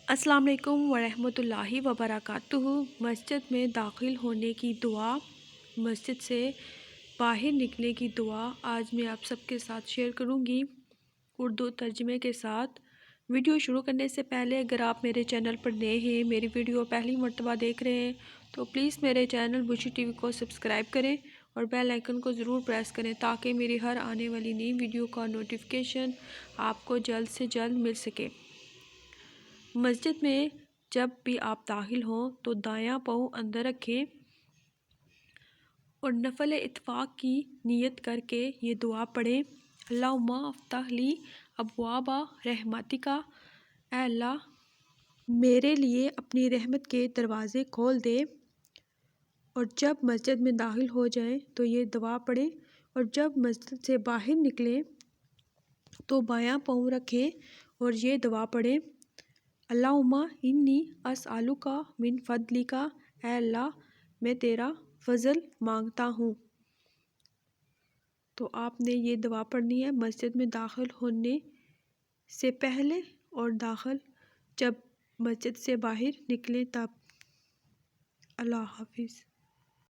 السلام علیکم ورحمۃ اللہ وبرکاتہ۔ مسجد میں داخل ہونے کی دعا، مسجد سے باہر نکلنے کی دعا آج میں آپ سب کے ساتھ شیئر کروں گی اردو ترجمے کے ساتھ۔ ویڈیو شروع کرنے سے پہلے اگر آپ میرے چینل پر نئے ہیں، میری ویڈیو پہلی مرتبہ دیکھ رہے ہیں تو پلیز میرے چینل بشی ٹی وی کو سبسکرائب کریں اور بیل آئیکن کو ضرور پریس کریں تاکہ میری ہر آنے والی نئی ویڈیو کا نوٹیفیکیشن آپ کو جلد سے جلد مل سکے۔ مسجد میں جب بھی آپ داخل ہوں تو دایاں پاؤں اندر رکھیں اور نفل اتفاق کی نیت کر کے یہ دعا پڑھیں۔ اللہم افتح لی ابواب رحمتک، اے اللہ میرے لیے اپنی رحمت کے دروازے کھول دے۔ اور جب مسجد میں داخل ہو جائیں تو یہ دعا پڑھیں، اور جب مسجد سے باہر نکلیں تو بایاں پاؤں رکھیں اور یہ دعا پڑھیں۔ اللہم انی اسألک من فضلک، اے اللہ میں تیرا فضل مانگتا ہوں۔ تو آپ نے یہ دعا پڑھنی ہے مسجد میں داخل ہونے سے پہلے اور جب مسجد سے باہر نکلیں تب۔ اللہ حافظ۔